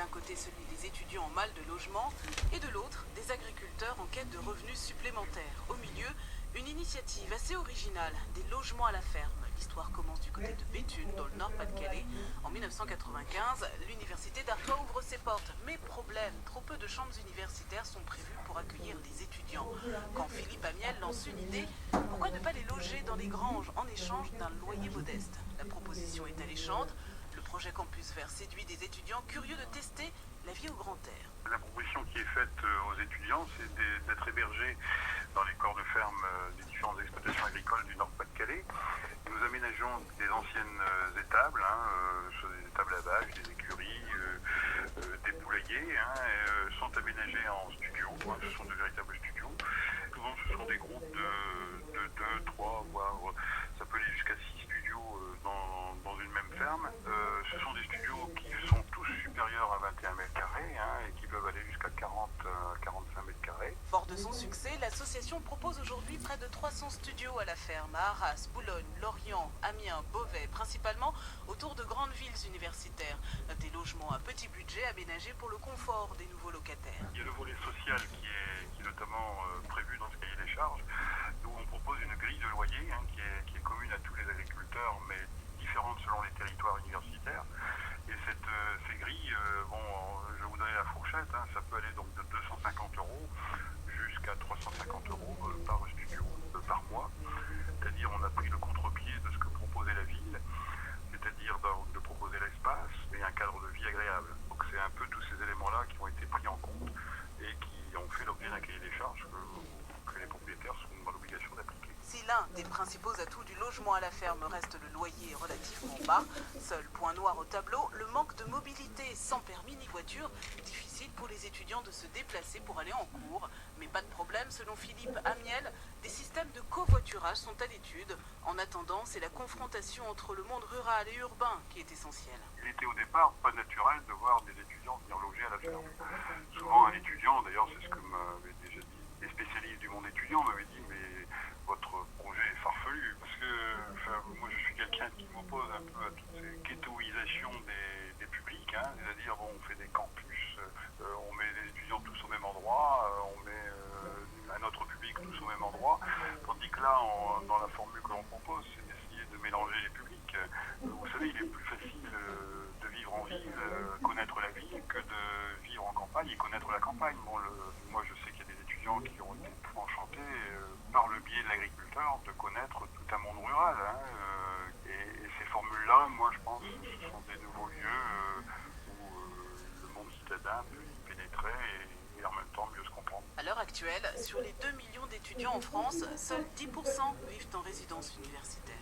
D'un côté celui des étudiants en mal de logement et de l'autre des agriculteurs en quête de revenus supplémentaires. Au milieu, une initiative assez originale, des logements à la ferme. L'histoire commence du côté de Béthune, dans le Nord-Pas-de-Calais. En 1995, l'université d'Artois ouvre ses portes. Mais problème, trop peu de chambres universitaires sont prévues pour accueillir les étudiants. Quand Philippe Amiel lance une idée, pourquoi ne pas les loger dans les granges en échange d'un loyer modeste? La proposition est alléchante. Le projet Campus Vert séduit des étudiants curieux de tester la vie au grand air. La proposition qui est faite aux étudiants, c'est d'être hébergés dans les corps de ferme des différentes exploitations agricoles du Nord-Pas-de-Calais. Nous aménageons des anciennes étables, sur des étables à vaches, des écuries, des poulaillers, sont aménagés en studio. Ce sont de véritables studios. Souvent, ce sont des groupes de 2, 3, voire ça peut aller jusqu'à 6 studios dans une même ferme. Ce sont des studios qui sont tous supérieurs à 21 mètres carrés et qui peuvent aller jusqu'à 40 à 45 mètres carrés. Fort de son succès, l'association propose aujourd'hui près de 300 studios à la ferme, à Arras, Boulogne, Lorient, Amiens, Beauvais, principalement autour de grandes villes universitaires. Des logements à petit budget aménagés pour le confort des nouveaux locataires. Il y a le volet social qui est notamment prévu dans ce cahier des charges, où on propose une grille de loyer qui est commune à tous les agriculteurs, mais différente selon les territoires universitaires. Et ces grilles, je vais vous donner la fourchette, ça peut aller donc de 250 € jusqu'à 350 € par studio, par mois. C'est-à-dire on a pris le contre-pied de ce que proposait la ville, c'est-à-dire de proposer l'espace et un cadre de vie agréable. Donc c'est un peu tous ces éléments-là qui ont été pris en compte et qui ont fait l'objet d'un cahier des charges que les propriétaires sont dans l'obligation d'appliquer. Si l'un des principaux atouts du logement à la ferme reste le loyer relativement bas, seul point noir au tableau, le manque de mobilité sans permis ni voiture, difficile pour les étudiants de se déplacer pour aller en cours. Mais pas de problème, selon Philippe Amiel, des systèmes de covoiturage sont à l'étude. En attendant, c'est la confrontation entre le monde rural et urbain qui est essentielle. Il était au départ pas naturel de voir des étudiants venir loger à la ferme. Souvent un étudiant, d'ailleurs c'est ce que m'avait déjà dit, les spécialistes du monde étudiant m'avaient dit mais votre projet est farfelu parce que moi je suis quelqu'un qui m'oppose un peu à toutes ces ghettoisations des publics, c'est-à-dire on fait des campus, on met les étudiants tous au même endroit, on met un autre public tous au même endroit, tandis que là dans la formule que l'on propose c'est d'essayer de mélanger les publics. Vous savez il est plus facile de vivre en ville, connaître la ville que de vivre en campagne et connaître la campagne. Moi je sais qu'il y a des étudiants qui ont été enchantés par le biais de l'agriculteur de connaître tout un monde rural. Et ces formules-là, moi je pense que ce sont des nouveaux lieux où le monde citadin peut y pénétrer et en même temps mieux se comprendre. À l'heure actuelle, sur les 2 millions d'étudiants en France, seuls 10% vivent en résidence universitaire.